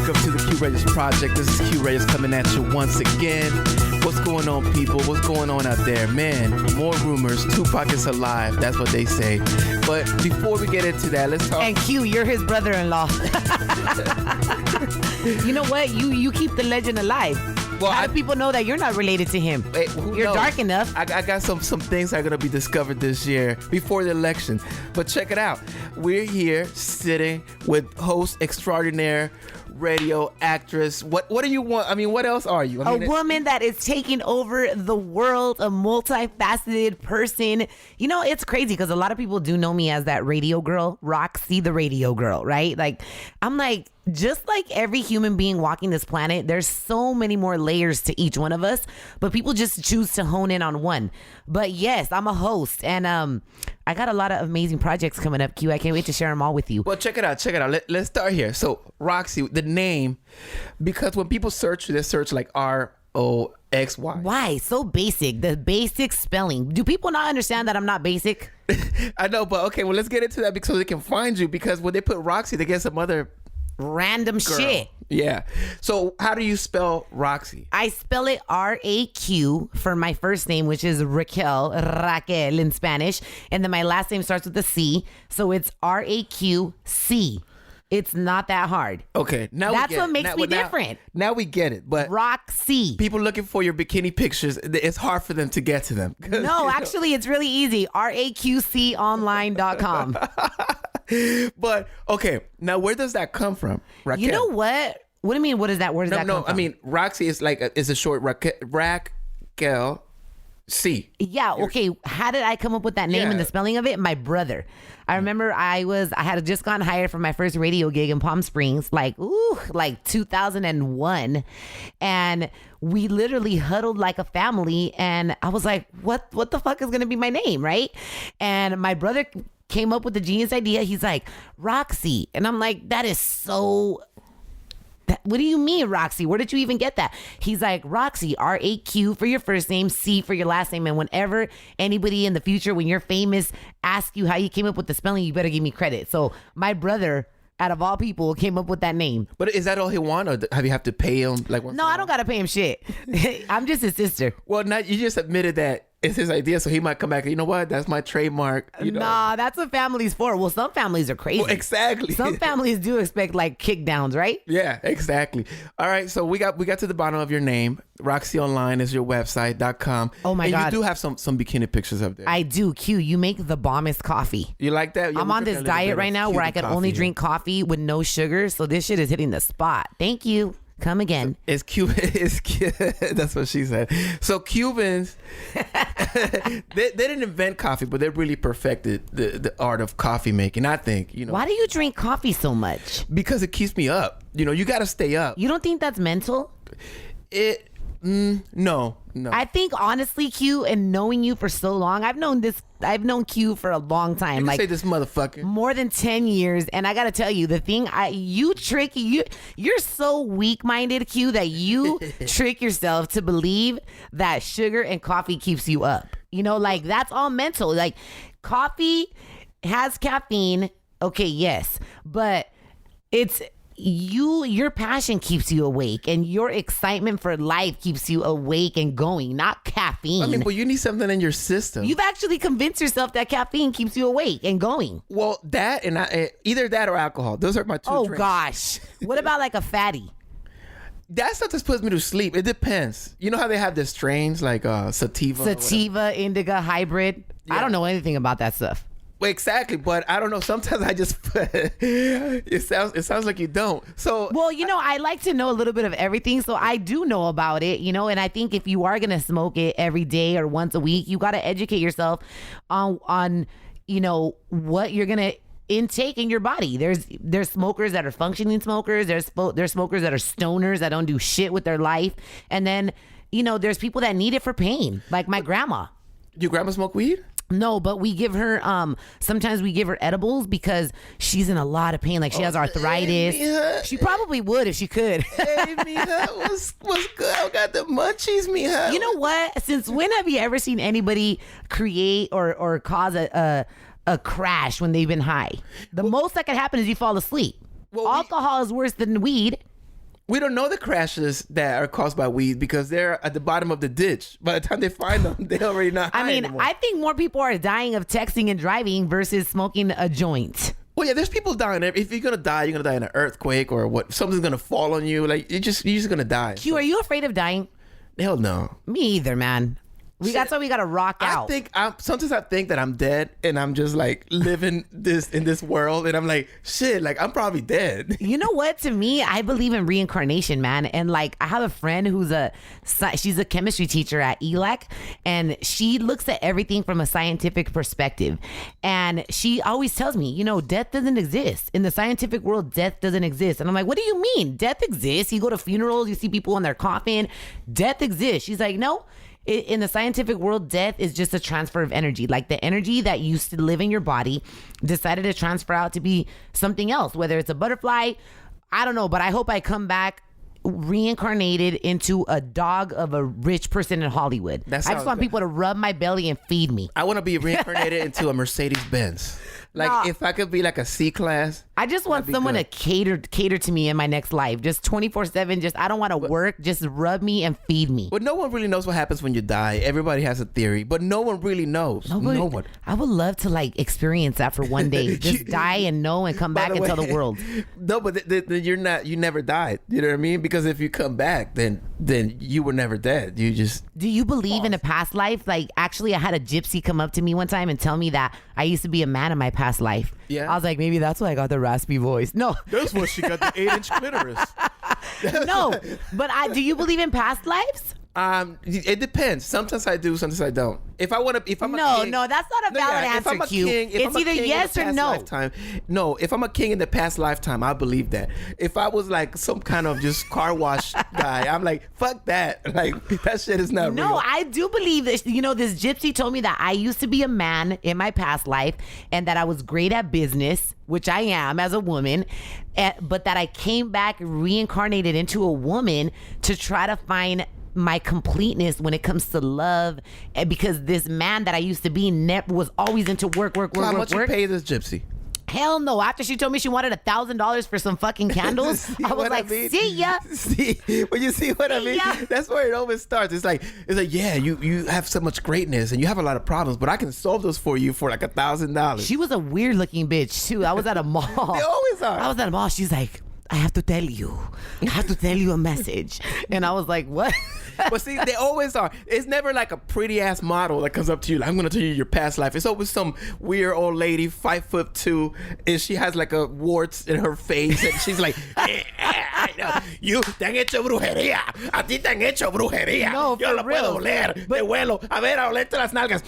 Welcome to the Keu Reyes Project. This is Keu Reyes coming at you once again. What's going on, people? What's going on out there? Man, more rumors. Tupac is alive. That's what they say. But before we get into that, let's talk. And Q, you're his brother-in-law. You know what? You keep the legend alive. Well, how do people know that you're not related to him? You're knows? Dark enough. I got some things that are going to be discovered this year before the election. But check it out. We're here sitting with host extraordinaire, radio actress. What do you want? I mean, what else are you? A woman that is taking over the world, a multifaceted person. You know, it's crazy because a lot of people do know me as that radio girl, RaqC the radio girl, right? Like, I'm like, just like every human being walking this planet, there's so many more layers to each one of us, but people just choose to hone in on one. But yes, I'm a host, and I got a lot of amazing projects coming up, Q. I can't wait to share them all with you. Well, check it out. Let's start here. So, RaqC, the name, because when people search, they search like ROXY. Why? So basic. The basic spelling. Do people not understand that I'm not basic? I know, but okay, well, let's get into that because they can find you, because when they put RaqC, they get some other random shit. Yeah. So how do you spell RaqC? I spell it RAQ for my first name, which is Raquel in Spanish. And then my last name starts with a C. So it's RAQC. It's not that hard. Okay. Now that's what makes me different. Now we get it. But RaqC. People looking for your bikini pictures, it's hard for them to get to them. No, actually, it's really easy. RaqConline.com. But okay, now where does that come from, Raquel? You know what? What do you mean? What is that? Where does that come from? I mean, RaqC is like is a short Raquel C. Yeah. Okay. How did I come up with that name and the spelling of it? My brother. I remember I had just gotten hired for my first radio gig in Palm Springs, like 2001, and we literally huddled like a family. And I was like, "What the fuck is gonna be my name, right?" And my brother came up with the genius idea. He's like, RaqC. And I'm like, that is so... What do you mean, RaqC? Where did you even get that? He's like, RaqC, RAQ for your first name, C for your last name. And whenever anybody in the future, when you're famous, asks you how you came up with the spelling, you better give me credit. So my brother, out of all people, came up with that name. But is that all he wanted, or have to pay him? No, I don't got to pay him shit. I'm just his sister. Well, now you just admitted that it's his idea, so he might come back. You know what? That's my trademark. Nah, that's what families for. Well, some families are crazy. Well, exactly. Some families do expect like kickdowns, right? Yeah, exactly. All right, so we got to the bottom of your name. RaqC Online is your website.com. Oh my God. And you do have some bikini pictures up there. I do. Q, you make the bombest coffee. You like that? I'm on this diet right now where I can only drink coffee with no sugar. So this shit is hitting the spot. Thank you. Come again. So it's that's what she said. So Cubans, they didn't invent coffee, but they really perfected the art of coffee making, I think. Why do you drink coffee so much? Because it keeps me up. You got to stay up. You don't think that's mental? No. I think honestly, Q, and knowing you for so long, I've known Q for a long time. You can say this motherfucker. More than 10 years. And I got to tell you, the thing, you're so weak-minded, Q, that you trick yourself to believe that sugar and coffee keeps you up. Like that's all mental. Like coffee has caffeine. Okay, yes. But it's... your passion keeps you awake, and your excitement for life keeps you awake and going, not caffeine. I mean, but you need something in your system. You've actually convinced yourself that caffeine keeps you awake and going. Well, that and either that or alcohol. Those are my two drinks. Oh gosh. What about like a fatty? That stuff just puts me to sleep. It depends. You know how they have the strains like sativa, indica, hybrid. Yeah. I don't know anything about that stuff. Well, exactly, but I don't know. Sometimes I just it sounds like you don't. So well, I like to know a little bit of everything, so I do know about it. And I think if you are gonna smoke it every day or once a week, you got to educate yourself on what you're gonna intake in your body. There's smokers that are functioning smokers. There's smokers that are stoners that don't do shit with their life, and then there's people that need it for pain, like my grandma. Your grandma smoke weed? No, but we give her, sometimes we give her edibles because she's in a lot of pain. Like she has arthritis. Hey, she probably would if she could. Hey, mija, what's good? I got the munchies, mija. You know what? Since when have you ever seen anybody create or cause a crash when they've been high? The most that can happen is you fall asleep. Well, alcohol is worse than weed. We don't know the crashes that are caused by weed because they're at the bottom of the ditch. By the time they find them, they already not high anymore. I think more people are dying of texting and driving versus smoking a joint. Well, yeah, there's people dying. If you're gonna die in an earthquake or what? Something's gonna fall on you. Like you're just gonna die. Q, are you afraid of dying? Hell no. Me either, man. That's why we gotta rock out. Sometimes I think that I'm dead and I'm just like living in this world and I'm like, shit, like I'm probably dead. You know what? To me, I believe in reincarnation, man. And like, I have a friend she's a chemistry teacher at ELAC, and she looks at everything from a scientific perspective. And she always tells me, death doesn't exist. In the scientific world, death doesn't exist. And I'm like, what do you mean? Death exists. You go to funerals, you see people in their coffin. Death exists. She's like, no. In the scientific world, death is just a transfer of energy. Like the energy that used to live in your body decided to transfer out to be something else, whether it's a butterfly. I don't know, but I hope I come back reincarnated into a dog of a rich person in Hollywood. I just want people to rub my belly and feed me. I want to be reincarnated into a Mercedes Benz. Like if I could be like a C-class. I just want someone to cater to me in my next life. Just 24/7. Just I don't want to work. Just rub me and feed me. But no one really knows what happens when you die. Everybody has a theory, but no one really knows. No one. I would love to like experience that for one day. Just die and know and come back and tell the world. No, but you never died. You know what I mean? Because if you come back, then you were never dead. You just. Do you believe in a past life? Like actually, I had a gypsy come up to me one time and tell me that I used to be a man in my past life. Yeah. I was like, maybe that's why I got the raspy voice. No. That's why she got the 8-inch clitoris. No, but do you believe in past lives? It depends. Sometimes I do, sometimes I don't. If I'm a king, no, that's not a valid answer, Q. It's either yes or no. No, if I'm a king in the past lifetime, I believe that. If I was like some kind of just car wash guy, I'm like, fuck that. Like that shit is not real. No, I do believe this. This gypsy told me that I used to be a man in my past life and that I was great at business, which I am as a woman, but that I came back reincarnated into a woman to try to find my completeness when it comes to love, and because this man that I used to be was always into work. How much you pay this gypsy? Hell no. After she told me she wanted $1,000 for some fucking candles, I was like, see ya. Well, you see what I mean? Ya. That's where it always starts. It's like, yeah, you have so much greatness and you have a lot of problems, but I can solve those for you for like $1,000. She was a weird looking bitch too. I was at a mall. They always are. I was at a mall. She's like, I have to tell you a message. And I was like, what? But see, they always are. It's never like a pretty ass model that comes up to you like, I'm gonna tell you your past life. It's always some weird old lady, 5'2", and she has like a warts in her face, and she's like, you te han hecho brujería. A ti te han hecho brujería. No, yo lo puedo oler. Te huelo. A ver, olete las nalgas.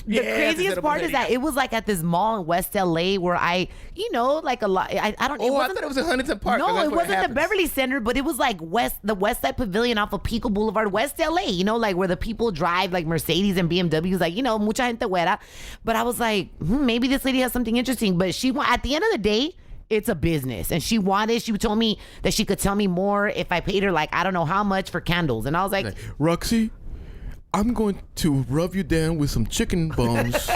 The craziest part is that it was like at this mall in West LA where like a lot. I don't. I thought it was in Huntington Park. No, it wasn't the Beverly Center, but it was like the West Side Pavilion off of Pico Boulevard, West LA. Like where the people drive like Mercedes and BMWs, like mucha gente güera. But I was like, maybe this lady has something interesting. But at the end of the day, it's a business, and she told me that she could tell me more if I paid her like I don't know how much for candles, and I was like, RaqC, I'm going to rub you down with some chicken bones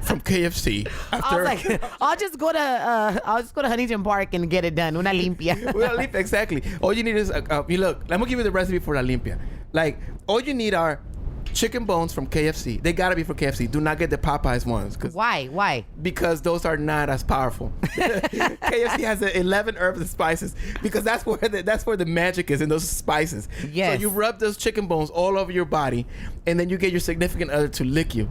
from KFC. I was like, I'll just go to Huntington Park and get it done. Una limpia. Una limpia, exactly. All you need is look. I'm gonna give you the recipe for la limpia. Like all you need are chicken bones from KFC. They gotta be from KFC. Do not get the Popeyes ones. Why? Because those are not as powerful. KFC has 11 herbs and spices because that's where the magic is in those spices. Yes. So you rub those chicken bones all over your body, and then you get your significant other to lick you.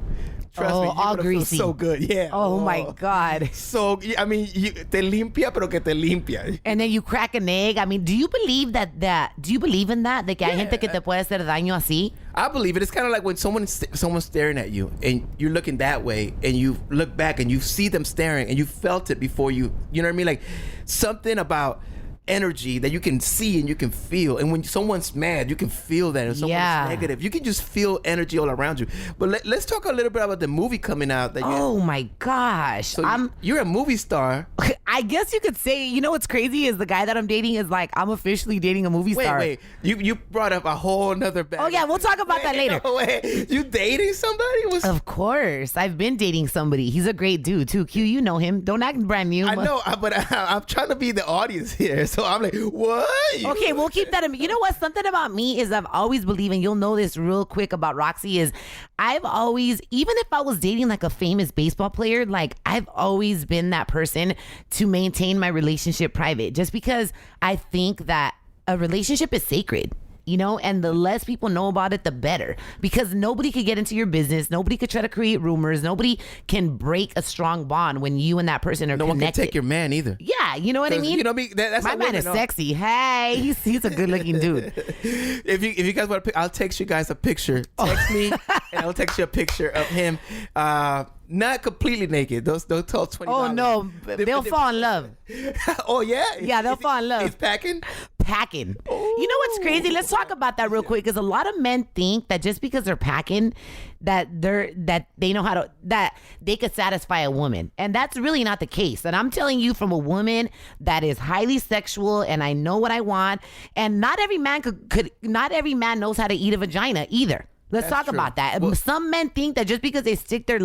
Trust me, all greasy. So good, yeah. Oh my God. So I mean, te limpia, pero que te limpia. And then you crack an egg. I mean, do you believe that? Do you believe in that? De que hay gente que te puede hacer daño así? I believe it. It's kind of like when someone's staring at you and you're looking that way and you look back and you see them staring and you felt it before you know what I mean? Like something about energy that you can see and you can feel, and when someone's mad you can feel that, and someone's negative you can just feel energy all around you. But let's talk a little bit about the movie coming out that my gosh, so you're a movie star. I guess you could say. What's crazy is the guy that I'm dating is like, I'm officially dating a movie star. Wait, you brought up a whole nother bag. Oh yeah, we'll talk about that later. Wait, you dating somebody? Of course, I've been dating somebody. He's a great dude too. Q, you know him. Don't act brand new. I know, but I'm trying to be the audience here. So I'm like, what? Okay, we'll keep that in. You know what? Something about me is I've always believed, and you'll know this real quick about RaqC, is I've always, even if I was dating like a famous baseball player, like I've always been that person to maintain my relationship private, just because I think that a relationship is sacred. You know, and the less people know about it, the better, because nobody could get into your business. Nobody could try to create rumors. Nobody can break a strong bond when you and that person are no connected. one can take your man either. Yeah, you know what I mean? You know me. That's my man is sexy. Hey, he's a good looking dude. If you guys want to, I'll text you guys a picture. Text me, and I'll text you a picture of him. Not completely naked. Those $20. Oh no, they'll fall in love. Oh yeah, yeah, they'll fall in love. He's packing. Ooh. You know what's crazy? Let's talk about that real quick, because a lot of men think that just because they're packing, that they know how to, that they could satisfy a woman, and that's really not the case. And I'm telling you from a woman that is highly sexual, and I know what I want. And not every man not every man knows how to eat a vagina either. Let's talk about that. Well, some men think that just because they stick their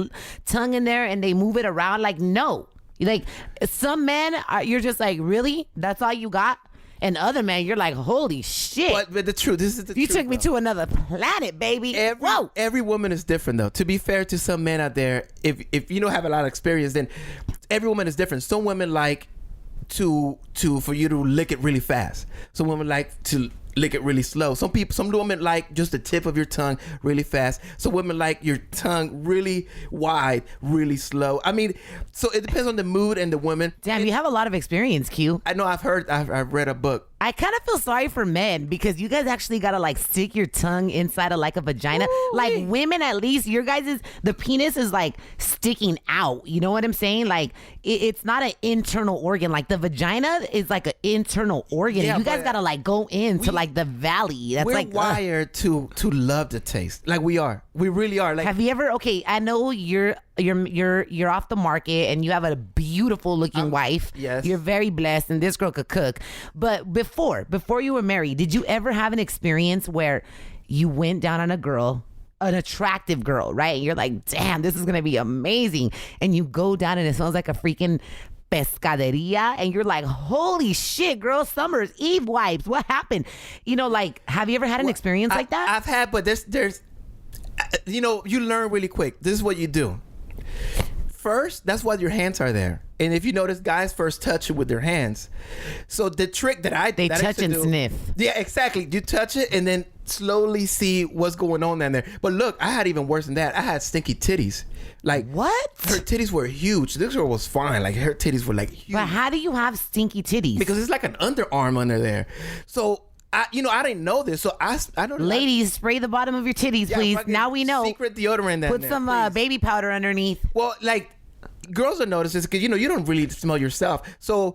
tongue in there and they move it around, like, no. Like, some men, you're just like, really? That's all you got? And other men, you're like, holy shit. But the truth, this is the truth. You took me to another planet, baby. Every woman is different, though. To be fair to some men out there, if you don't have a lot of experience, then every woman is different. Some women like for you to lick it really fast. Some women like to lick it really slow. Some women like just the tip of your tongue really fast. Some women like your tongue really wide, really slow. I mean, so it depends on the mood and the woman. Damn, you have a lot of experience, Q. I know. I've read a book. I kind of feel sorry for men, because you guys actually gotta like stick your tongue inside of like a vagina. Ooh, like women, at least your guys' the penis is like sticking out. You know what I'm saying? Like it's not an internal organ. Like the vagina is like an internal organ. Yeah, you guys gotta like go into like the valley. That's we're wired to love the taste. Like we are. We really are. Like, have you ever? Okay, I know you're off the market and you have a beautiful looking wife. Yes. You're very blessed, and this girl could cook. But before you were married, did you ever have an experience where you went down on a girl, an attractive girl, right? And you're like, damn, this is gonna be amazing. And you go down and it smells like a freaking pescaderia, and you're like, holy shit, girl, Summer's Eve wipes. What happened? You know, like, have you ever had an experience like that? I've had, but there's you know, you learn really quick. This is what you do. First, that's why your hands are there. And if you notice, guys first touch it with their hands. So the trick they touch and sniff. Yeah, exactly. You touch it and then slowly see what's going on down there. But look, I had even worse than that. I had stinky titties. Like, what? Her titties were huge. This girl was fine. Like, her titties were like huge. But how do you have stinky titties? Because it's like an underarm under there. So I didn't know this, so I don't know. Ladies, spray the bottom of your titties, please. Now we know. Secret deodorant down Put there, some baby powder underneath. Well, like, girls will notice this because, you don't really smell yourself. So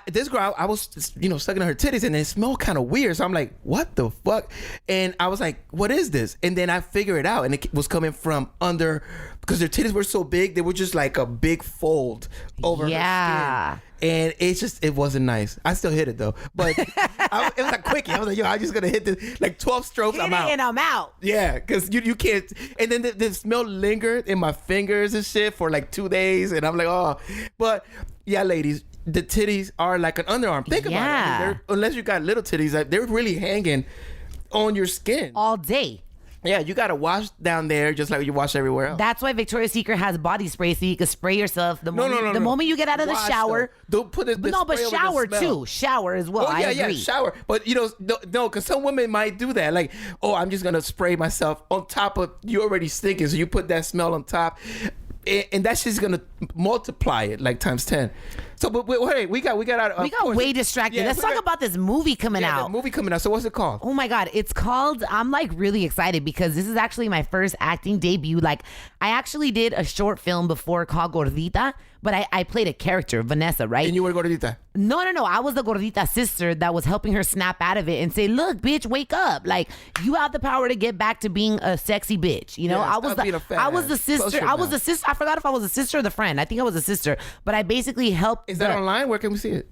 this girl, I was, sucking on her titties, and it smelled kind of weird. So I'm like, what the fuck? And I was like, what is this? And then I figured it out, and it was coming from under, because their titties were so big, they were just like a big fold over her skin. And it wasn't nice. I still hit it though, but it was a quickie. I was like, I'm just gonna hit this, like 12 strokes. I'm out. And I'm out. Yeah, because you can't. And then the smell lingered in my fingers and shit for like 2 days, and I'm like, oh. But yeah, ladies, the titties are like an underarm. Think about it. I mean, unless you got little titties, like, they're really hanging on your skin all day. Yeah, you gotta wash down there just like you wash everywhere else. That's why Victoria's Secret has body spray, so you can spray yourself the moment you get out of the shower. Don't put it. No, but shower too. Shower as well. I agree. Shower. But no, because some women might do that. Like, oh, I'm just gonna spray myself on top of you already stinking, so you put that smell on top. And that's just gonna multiply it like times 10. So, but wait, we got way distracted. Yeah, let's talk about this movie coming out. The movie coming out. So what's it called? Oh my God, it's called. I'm like really excited because this is actually my first acting debut. Like, I actually did a short film before called Gordita, but I played a character, Vanessa, right? And you were Gordita? No. I was the Gordita sister that was helping her snap out of it and say, look, bitch, wake up. Like, you have the power to get back to being a sexy bitch. You know, I was the sister. I forgot if I was a sister or the friend. I think I was a sister, but I basically helped. Is that online? Where can we see it?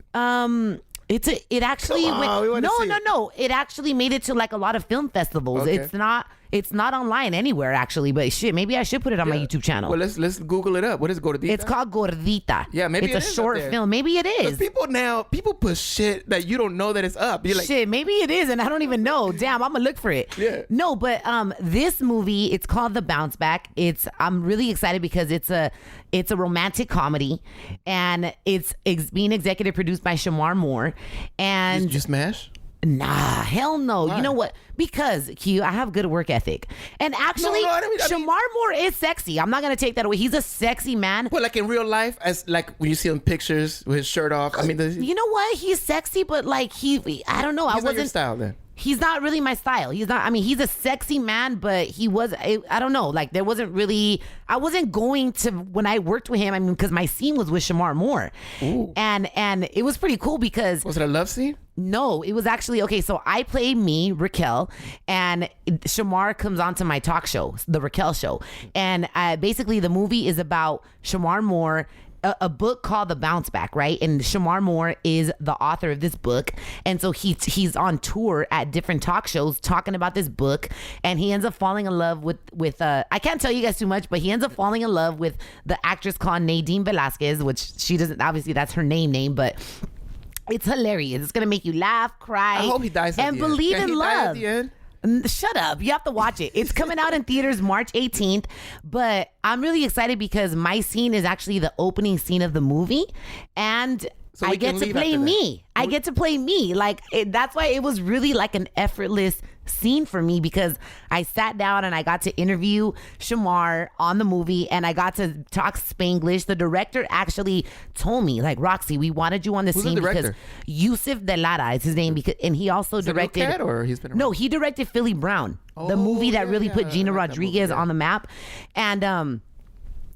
It actually went, no. It actually made it to like a lot of film festivals. Okay. It's not It's not online anywhere, actually. But shit, maybe I should put it on my YouTube channel. Well, let's Google it up. What is Gordita? It's called Gordita. Yeah, maybe it's a short film. Maybe it is. People put shit that you don't know that it's up. You're like, shit, maybe it is, and I don't even know. Damn, I'm gonna look for it. Yeah. No, but this movie, it's called The Bounce Back. I'm really excited because it's a romantic comedy, and it's being executive produced by Shamar Moore. And you smash? Nah, hell no. Why? You know what? Because Q, I have good work ethic, and actually, Shamar Moore is sexy. I'm not gonna take that away. He's a sexy man. Well, like in real life, as like when you see him pictures with his shirt off. I mean, you know what? He's sexy, but like I don't know. He's not your style then. He's not really my style. He's not. I mean, he's a sexy man, but I don't know. Like there wasn't really. I wasn't going to when I worked with him. I mean, because my scene was with Shamar Moore, and it was pretty cool because was it a love scene? No, it was actually okay. So I play me, Raquel, and Shamar comes onto my talk show, the Raquel Show, and basically the movie is about Shamar Moore. A book called The Bounce Back, right? And Shamar Moore is the author of this book, and so he's on tour at different talk shows talking about this book, and he ends up falling in love with I can't tell you guys too much, but he ends up falling in love with the actress called Nadine Velasquez, which she doesn't, obviously that's her name, but it's hilarious. It's gonna make you laugh, cry, I hope he dies and believe in love. Shut up. You have to watch it. It's coming out in theaters March 18th, but I'm really excited because my scene is actually the opening scene of the movie, and I get to play me. I get to play me. Like that's why it was really like an effortless scene for me, because I sat down and I got to interview Shamar on the movie, and I got to talk Spanglish. The director actually told me, like, RaqC, we wanted you on the scene because Yusuf De Lara is his name, because and he also directed. Cat, or he's been around? No, he directed Philly Brown, the movie that really put Gina Rodriguez on the map, and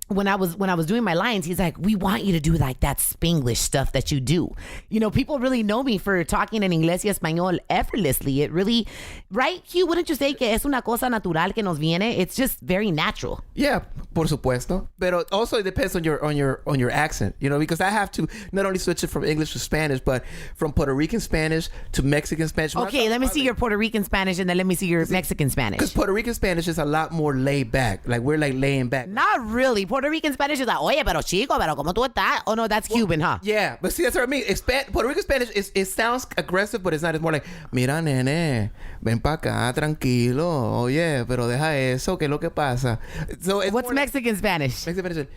when I was doing my lines, he's like, we want you to do like that Spanglish stuff that you do. You know, people really know me for talking in Inglés y Español effortlessly. It really, right, Q? Wouldn't you say que es una cosa natural que nos viene? It's just very natural. Yeah, por supuesto. But also it depends on your accent, you know, because I have to not only switch it from English to Spanish, but from Puerto Rican Spanish to Mexican Spanish. Okay, let me see your Puerto Rican Spanish, and then let me see your Mexican Spanish. Because Puerto Rican Spanish is a lot more laid back. Like we're like laying back. Not really. Puerto Rican Spanish is like, oye, pero chico, pero como tú estás? Oh no, that's Cuban, huh? Yeah, but see, that's what I mean. Puerto Rican Spanish it sounds aggressive, but it's not. It's more like, mira, nene, ven pa acá, tranquilo. Oye, pero deja eso, que es lo que pasa. So what's Mexican Spanish? Mexican Spanish.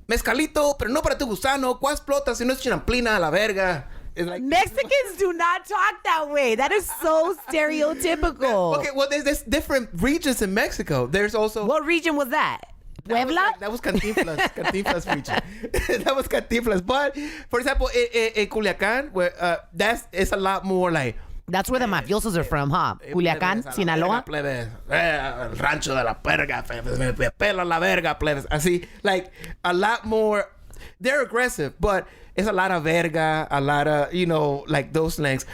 Mezcalito, pero no para tu gusano. ¿Cuál explota si no es chinamplina a la verga? Like, Mexicans do not talk that way. That is so stereotypical. Okay, well, there's different regions in Mexico. There's also... What region was that? Puebla? That was Cantinflas. Cantinflas region. That was Cantinflas. But, for example, in Culiacán, where it's a lot more like... That's where the mafiosos are from, huh? Culiacán, Sinaloa? Plebes, el rancho de la verga, me pela la verga, plebes. Así, like, a lot more... They're aggressive, but it's a lot of verga, a lot of, you know, like those slangs.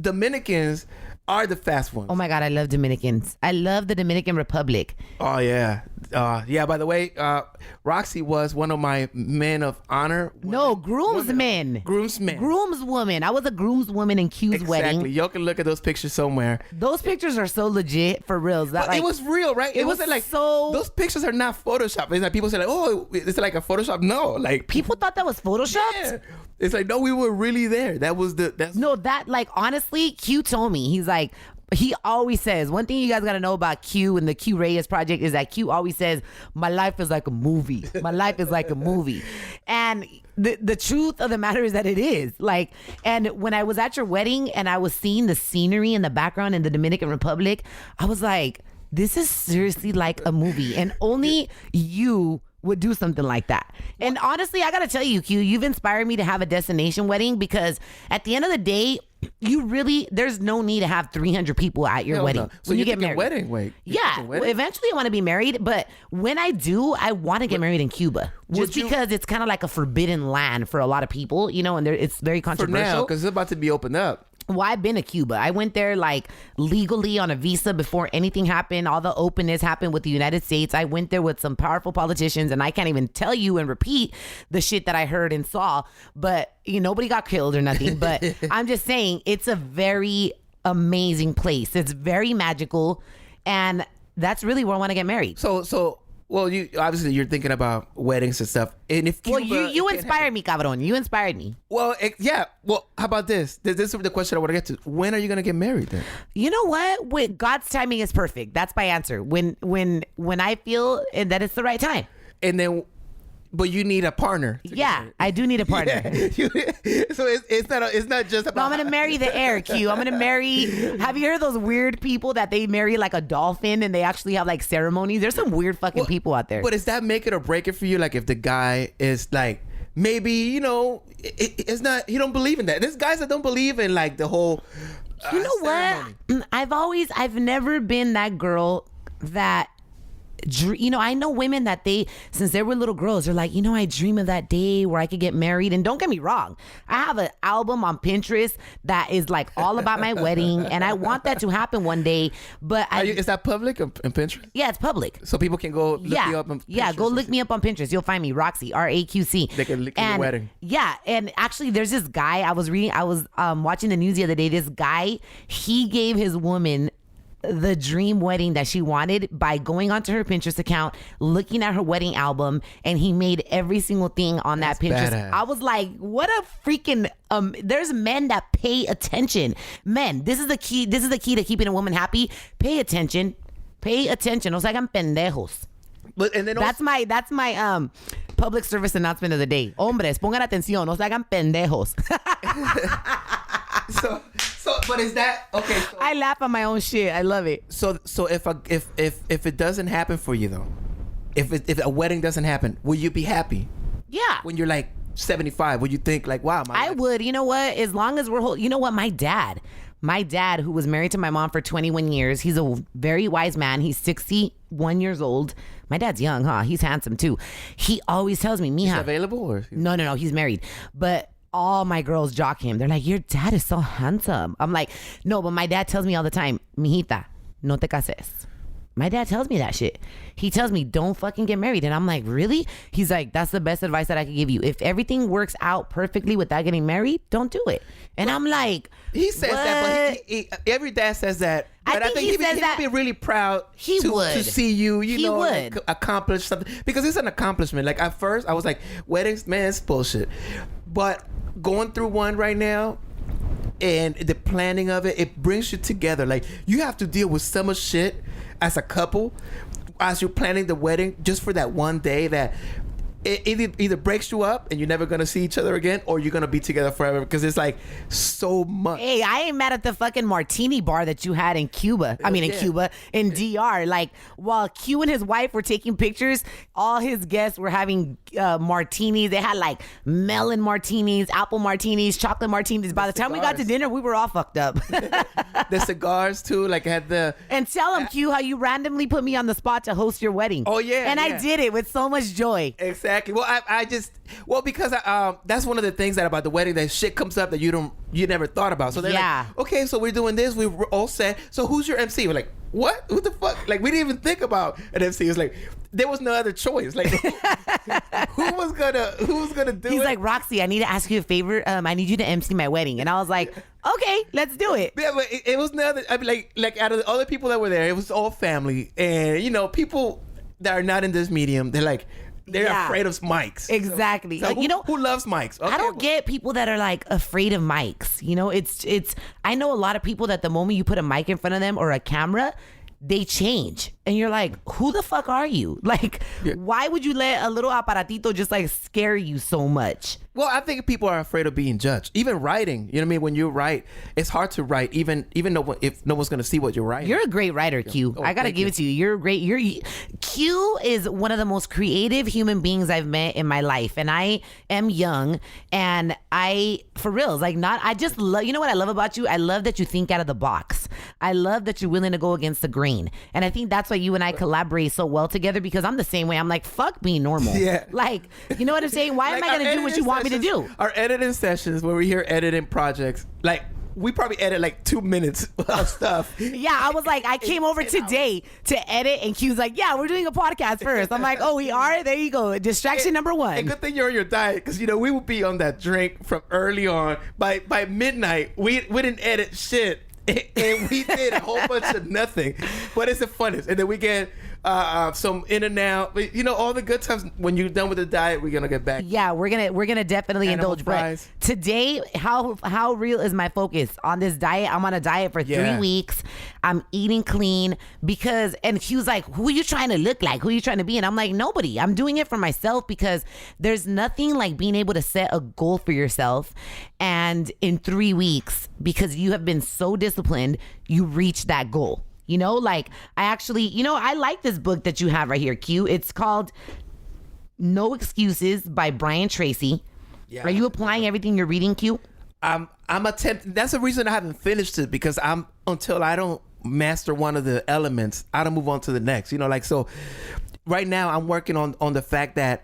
Dominicans are the fast ones. Oh my God, I love Dominicans. I love the Dominican Republic. Oh, yeah. Yeah, by the way, RaqC was one of my men of honor. No, groomsmen. Groomsmen. Groomswoman. I was a groomswoman in Q's wedding. Exactly. Y'all can look at those pictures somewhere. Those pictures are so legit, for real. But it was real, right? It wasn't like, so... Those pictures are not Photoshop. It's like people say like, oh, it's like a Photoshop. No, like... People thought that was Photoshopped? Yeah. It's like, no, we were really there. Like, honestly, Q told me, he's like, he always says, one thing you guys got to know about Q and the Keu Reyes Project is that Q always says, my life is like a movie. My life is like a movie. And the truth of the matter is that it is. Like, and when I was at your wedding and I was seeing the scenery in the background in the Dominican Republic, I was like, this is seriously like a movie. And only you would do something like that. And honestly, I gotta tell you, Q, you've inspired me to have a destination wedding, because at the end of the day, there's no need to have 300 people at your wedding. No. So when you get married. Wedding, wait. Yeah. Well, eventually I want to be married, but when I do, I want to get married in Cuba. Just because it's kind of like a forbidden land for a lot of people, you know, and it's very controversial. For now, because it's about to be opened up. Well, I've been to Cuba. I went there like legally on a visa before anything happened. All the openness happened with the United States. I went there with some powerful politicians, and I can't even tell you and repeat the shit that I heard and saw. But nobody got killed or nothing. But I'm just saying, it's a very amazing place. It's very magical. And that's really where I want to get married. Well, you obviously you're thinking about weddings and stuff, and if Cuba, you inspired me, cabrón. You inspired me. Well, yeah. Well, how about this? This is the question I want to get to. When are you gonna get married then? You know what? With God's timing is perfect. That's my answer. When I feel that it's the right time. And then, but you need a partner. Yeah, I do need a partner. Yeah. So it's not just about. No, I'm gonna marry the air, Q. I'm gonna marry. Have you heard of those weird people that they marry like a dolphin and they actually have like ceremonies? There's some weird fucking people out there. But does that make it or break it for you? Like if the guy is like maybe it's not. He don't believe in that. There's guys that don't believe in like the whole. You know ceremony. what? I've never been that girl that. I know women that since they were little girls, they're like, I dream of that day where I could get married. And don't get me wrong, I have an album on Pinterest that is like all about my wedding, and I want that to happen one day. But is that public on Pinterest? Yeah, it's public, so people can go look you up on Pinterest. Yeah, go look me up on Pinterest. You'll find me, RaqC, RaqC. They can look at your wedding. Yeah, and actually, there's this guy I was watching the news the other day. This guy, he gave his woman the dream wedding that she wanted by going onto her Pinterest account, looking at her wedding album, and he made every single thing on that Pinterest. Badass. I was like, what a freaking there's men that pay attention. Men, this is the key to keeping a woman happy. Pay attention. No se hagan pendejos. But and then that's my public service announcement of the day. Hombres, pongan atención, no se hagan pendejos. But is that okay? So, I laugh at my own shit. I love it. So if it doesn't happen for you though, if a wedding doesn't happen, will you be happy? Yeah. When you're like 75, would you think like, wow? I would. You know what? As long as we're you know what? My dad, who was married to my mom for 21 years, he's a very wise man. He's 61 years old. My dad's young, huh? He's handsome too. He always tells me, Mija. He's available or? No. He's married, but. All my girls jock him. They're like, your dad is so handsome. I'm like, no, but my dad tells me all the time, mijita, no te cases. My dad tells me that shit. He tells me, don't fucking get married. And I'm like, really? He's like, that's the best advice that I could give you. If everything works out perfectly without getting married, don't do it. And I'm like, he says what? That, but every dad says that. But I think he would be really proud to see you, accomplish something. Because it's an accomplishment. Like at first, I was like, weddings, man, it's bullshit. But going through one right now, and the planning of it brings you together. Like you have to deal with so much shit as a couple as you're planning the wedding just for that one day that it either breaks you up and you're never gonna see each other again, or you're gonna be together forever because it's like so much. Hey, I ain't mad at the fucking martini bar that you had in Cuba. In DR. Like while Q and his wife were taking pictures, all his guests were having martinis. They had like melon martinis, apple martinis, chocolate martinis. By the time we got to dinner, we were all fucked up. The cigars too, like had the. And tell him, Q, how you randomly put me on the spot to host your wedding. Oh yeah, and I did it with so much joy. Exactly. Well, because that's one of the things that about the wedding, that shit comes up that you never thought about. So they're like, okay, so we're doing this, we're all set. So who's your MC? We're like, what? Who the fuck? Like we didn't even think about an MC. It's like there was no other choice. Like who was gonna do it? He's like, RaqC, I need to ask you a favor. I need you to MC my wedding. And I was like, okay, let's do it. Yeah, but it was no other. I mean, like out of all the people that were there, it was all family, and people that are not in this medium, they're like. They're afraid of mics. Exactly. So who loves mics? Okay, I don't get people that are like afraid of mics. It's. I know a lot of people that the moment you put a mic in front of them or a camera, they change. And you're like, who the fuck are you? Like, why would you let a little aparatito just like scare you so much? Well, I think people are afraid of being judged. Even writing, you know what I mean? When you write, it's hard to write, even though if no one's going to see what you're writing. You're a great writer, Q. I got to give it to you. You're great. Q is one of the most creative human beings I've met in my life. And I am young. And for real, I just love, you know what I love about you? I love that you think out of the box. I love that you're willing to go against the grain. And I think that's why you and I collaborate so well together, because I'm the same way. I'm like, fuck being normal. Yeah. Like, you know what I'm saying? Why am I going to do what you want me to do? Our editing sessions where we're here editing projects, like we probably edit like 2 minutes of stuff. Yeah, I was like, I came over today to edit, and Q's like, yeah, we're doing a podcast first. I'm like, oh, we are? There you go. Distraction number one. And good thing you're on your diet, because we would be on that drink from early on. By midnight, we didn't edit shit. and we did a whole bunch of nothing, but it's the funnest. And then we get some in and out, all the good times. When you're done with the diet, we're gonna get back. Yeah, we're gonna definitely Animal indulge. fries. But today, how real is my focus on this diet? I'm on a diet for 3 weeks. I'm eating clean and he was like, "Who are you trying to look like? Who are you trying to be?" And I'm like, "Nobody. I'm doing it for myself because there's nothing like being able to set a goal for yourself, and in 3 weeks, because you have been so disciplined, you reach that goal." Like I actually, I like this book that you have right here, Q. It's called No Excuses by Brian Tracy. Yeah. Are you applying everything you're reading, Q? I'm attempting. That's the reason I haven't finished it, because until I don't master one of the elements, I don't move on to the next. So right now I'm working on the fact that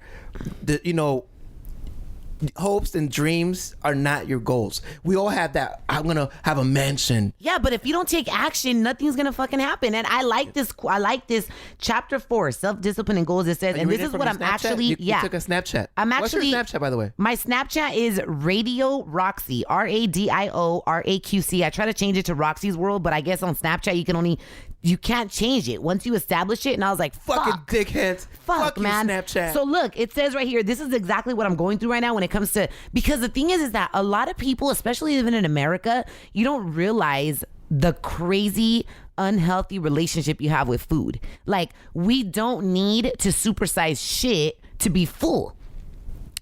hopes and dreams are not your goals. We all have that. I'm gonna have a mansion. Yeah, but if you don't take action, nothing's gonna fucking happen. And I like this chapter 4, self-discipline and goals. It says, and this is what I'm actually. You took a Snapchat. What's your Snapchat, by the way? My Snapchat is Radio RaqC, RADIO RAQC. I try to change it to Roxy's World, but I guess on Snapchat you can't change it once you establish it. And I was like, fucking dickheads. Fuck, man. Snapchat. So look, it says right here, this is exactly what I'm going through right now when it comes to, because the thing is that a lot of people, especially even in America, you don't realize the crazy unhealthy relationship you have with food. Like, we don't need to supersize shit to be full.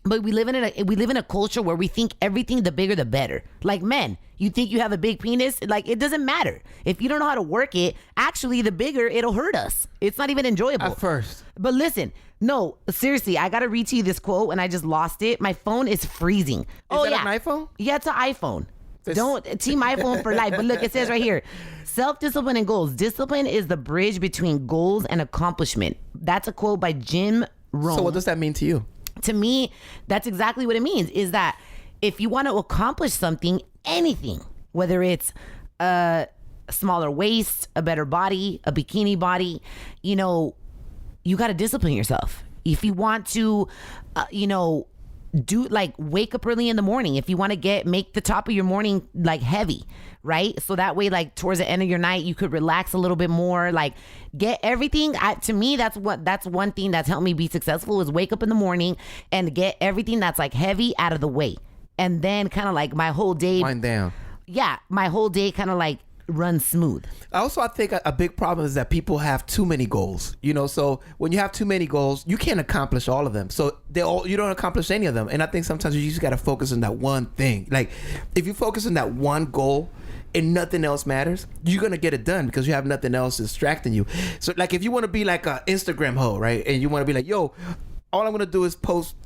But we live in a culture where we think everything, the bigger the better. Like, men, you think you have a big penis? Like, it doesn't matter. If you don't know how to work it, actually, the bigger, it'll hurt us. It's not even enjoyable. At first. But listen, no, seriously, I got to read to you this quote, and I just lost it. My phone is freezing. Is that an iPhone? Yeah, it's an iPhone. Don't team iPhone for life. But look, it says right here, self-discipline and goals. Discipline is the bridge between goals and accomplishment. That's a quote by Jim Rohn. So what does that mean to you? To me, that's exactly what it means, is that if you want to accomplish something, anything, whether it's a smaller waist, a better body, a bikini body, you got to discipline yourself. If you want to, do like wake up early in the morning, if you want to make the top of your morning like heavy, right? So that way, like towards the end of your night, you could relax a little bit more, like get everything. To me, that's one thing that's helped me be successful, is wake up in the morning and get everything that's like heavy out of the way. And then kind of like my whole day. Wind down. Yeah. My whole day kind of like run smooth. I think a big problem is that people have too many goals. So when you have too many goals, you can't accomplish all of them. So you don't accomplish any of them. And I think sometimes you just got to focus on that one thing. Like, if you focus on that one goal and nothing else matters, you're going to get it done because you have nothing else distracting you. So like, if you want to be like an Instagram hoe, right? And you want to be like, yo, all I'm going to do is post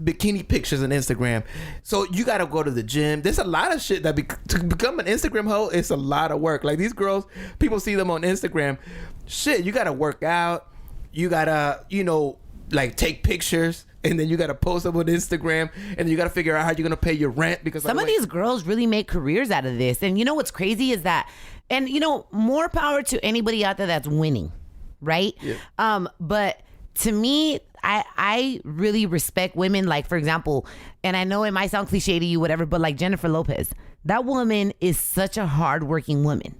bikini pictures on Instagram. So you got to go to the gym. There's a lot of shit that to become an Instagram hoe, it's a lot of work. Like, these girls, people see them on Instagram. Shit, you got to work out. You got to, like, take pictures, and then you got to post them on Instagram, and then you got to figure out how you're going to pay your rent, because some of these girls really make careers out of this. And what's crazy is that, and more power to anybody out there that's winning, right? Yeah. But to me, I really respect women, like, for example, and I know it might sound cliche to you, whatever, but like Jennifer Lopez, that woman is such a hardworking woman.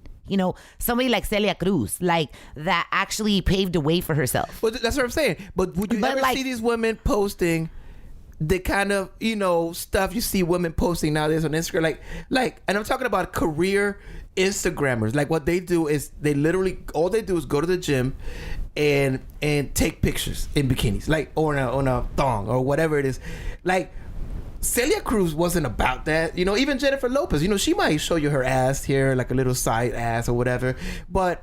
Somebody like Celia Cruz, like, that actually paved the way for herself. Well, that's what I'm saying. But would you ever see these women posting the kind of, stuff you see women posting nowadays on Instagram? Like, and I'm talking about career Instagrammers. Like, what they do is all they do is go to the gym and take pictures in bikinis, like, or on a thong or whatever it is. Like, Celia Cruz wasn't about that. Even Jennifer Lopez, she might show you her ass here, like a little side ass or whatever, but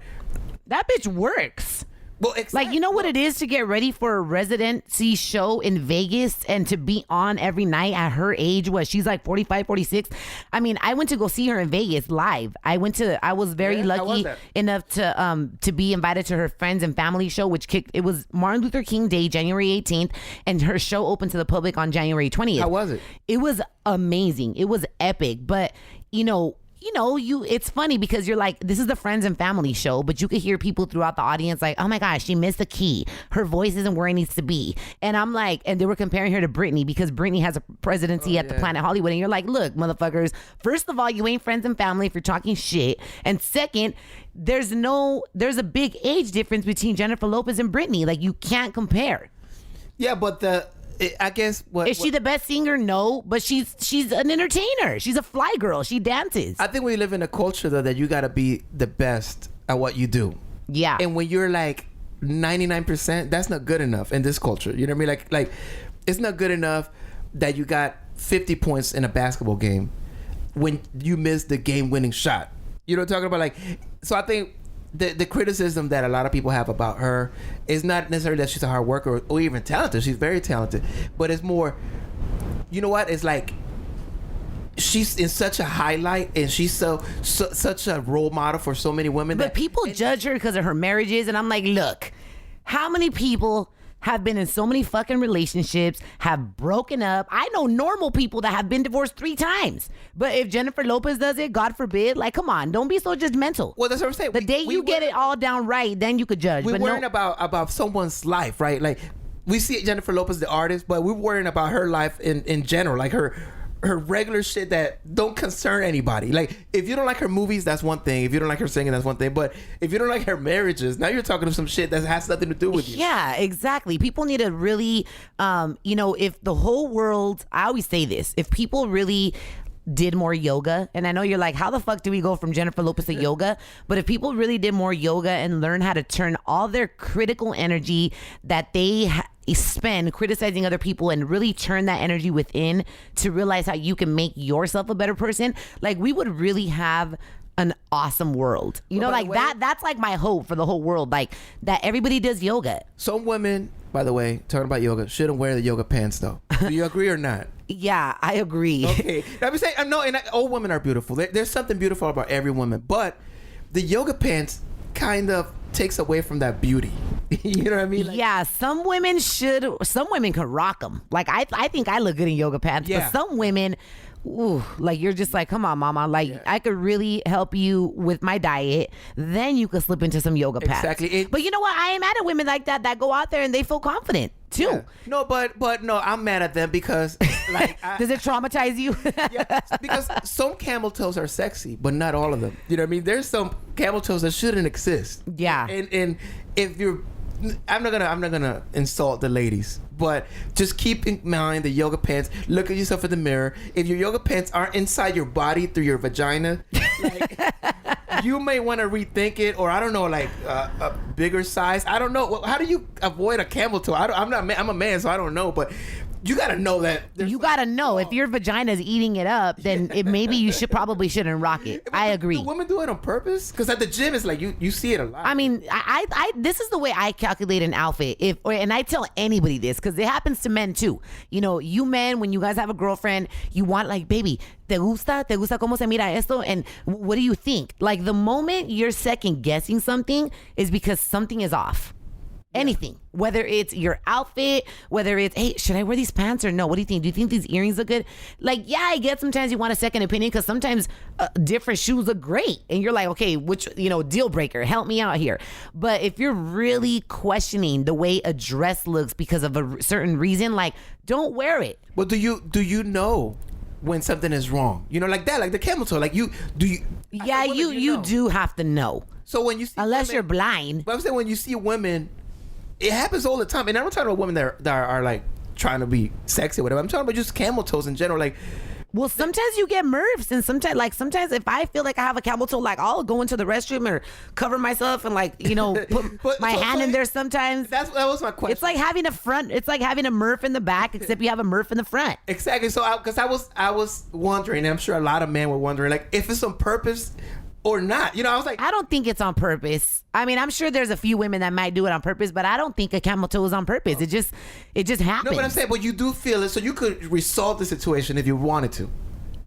that bitch works. Well, exactly. Like, you know what it is to get ready for a residency show in Vegas and to be on every night at her age? She's like 45, 46. I mean, I went to go see her in Vegas live. I was very lucky enough to be invited to her friends and family show, it was Martin Luther King Day, January 18th, and her show opened to the public on January 20th. How was it? It was amazing. It was epic. But, it's funny because you're like, this is the friends and family show, but you could hear people throughout the audience like, oh my gosh, she missed the key. Her voice isn't where it needs to be. And I'm like, and they were comparing her to Britney because Britney has a presidency at the Planet Hollywood. And you're like, look, motherfuckers, first of all, you ain't friends and family if you're talking shit. And second, there's a big age difference between Jennifer Lopez and Britney. Like, you can't compare. Yeah, but I guess is she the best singer? No, but she's an entertainer. She's a fly girl. She dances. I think we live in a culture though that you got to be the best at what you do. Yeah. And when you're like 99%, that's not good enough in this culture. You know what I mean? Like it's not good enough that you got 50 points in a basketball game when you miss the game-winning shot. You know what I'm talking about? Like, so I think the criticism that a lot of people have about her is not necessarily that she's a hard worker or even talented. She's very talented, but it's more, you know what? It's like she's in such a highlight and she's such a role model for so many women. But people judge her because of her marriages, and I'm like, look, how many people have been in so many fucking relationships, have broken up? I know normal people that have been divorced 3 times. But if Jennifer Lopez does it, God forbid, like, come on, don't be so judgmental. Well, that's what I'm saying. The day you get it all down right, then you could judge. We're worrying about someone's life, right? Like, we see Jennifer Lopez, the artist, but we're worrying about her life in general, like her regular shit that don't concern anybody. Like, if you don't like her movies, that's one thing. If you don't like her singing, that's one thing. But if you don't like her marriages, now you're talking to some shit that has nothing to do with you. Yeah, exactly. People need to really, if the whole world, I always say this, if people really did more yoga, and I know you're like, how the fuck do we go from Jennifer Lopez to yoga? But if people really did more yoga and learn how to turn all their critical energy that they spend criticizing other people and really turn that energy within to realize how you can make yourself a better person, like, we would really have an awesome world. You know, like that's like my hope for the whole world, like that everybody does yoga. Some women, by the way, talking about yoga, shouldn't wear the yoga pants though. Do you agree or not? Yeah, I agree. Okay. I'm saying, no, and all women are beautiful. There's something beautiful about every woman, but the yoga pants kind of takes away from that beauty. You know what I mean? Like, yeah, some women can rock them. Like, I think I look good in yoga pants, but some women, ooh, like, you're just like, come on, mama. Like, I could really help you with my diet. Then you could slip into some yoga pants. Exactly. But you know what? I am mad at women like that go out there and they feel confident too. Yeah. No, but no, I'm mad at them because, like, does it traumatize you? Yeah, because some camel toes are sexy, but not all of them. You know what I mean? There's some camel toes that shouldn't exist. Yeah. And if you're, I'm not gonna insult the ladies, but just keep in mind the yoga pants. Look at yourself in the mirror. If your yoga pants aren't inside your body through your vagina, like, you may want to rethink it, or I don't know, like a bigger size. I don't know. Well, how do you avoid a camel toe? I'm a man, so I don't know, but you gotta know that. You gotta know if your vagina is eating it up, then maybe you shouldn't rock it. I agree. Do women do it on purpose? Because at the gym, it's like you see it a lot. I mean, I this is the way I calculate an outfit. And I tell anybody this because it happens to men too. You know, you men, when you guys have a girlfriend, you want, like, baby, ¿te gusta cómo se mira esto? And what do you think? Like, the moment you're second guessing something is because something is off. Anything, whether it's your outfit, whether it's, hey, should I wear these pants or no? What do you think? Do you think these earrings look good? Like, yeah, I get sometimes you want a second opinion because sometimes different shoes look great. And you're like, okay, which, deal breaker, help me out here. But if you're really questioning the way a dress looks because of a certain reason, like, don't wear it. Well, do you know when something is wrong? You know, like that, like the camel toe, like you Yeah, you do have to know. So when you see unless you're blind. But I'm saying when you see women, it happens all the time. And I'm not talking about women that are like trying to be sexy or whatever. I'm talking about just camel toes in general. Like, well, sometimes you get MRFs, and sometimes if I feel like I have a camel toe, like, I'll go into the restroom or cover myself and, like, put my hand in there sometimes. That was my question. It's like having a MRF in the back, except you have a MRF in the front. Exactly. So because I was wondering, and I'm sure a lot of men were wondering, like, if it's on purpose or not. I was like, I don't think it's on purpose. I mean, I'm sure there's a few women that might do it on purpose, but I don't think a camel toe is on purpose. It just happens. No, but I'm saying, but you do feel it, so you could resolve the situation if you wanted to.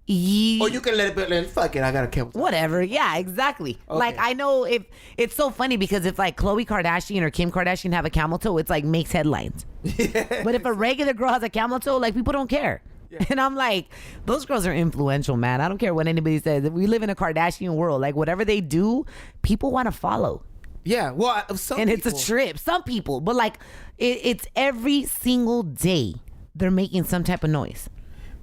Yeah. Or you can let it, fuck it, I got a camel toe. Whatever. Yeah, exactly. Okay. Like, I know if it's so funny because if, like, Khloe Kardashian or Kim Kardashian have a camel toe, it's like makes headlines. Yeah. But if a regular girl has a camel toe, like, people don't care. And I'm like, those girls are influential, man. I don't care what anybody says. We live in a Kardashian world. Like, whatever they do, people want to follow. Yeah, well, it's a trip. Some people, but like, it's every single day they're making some type of noise.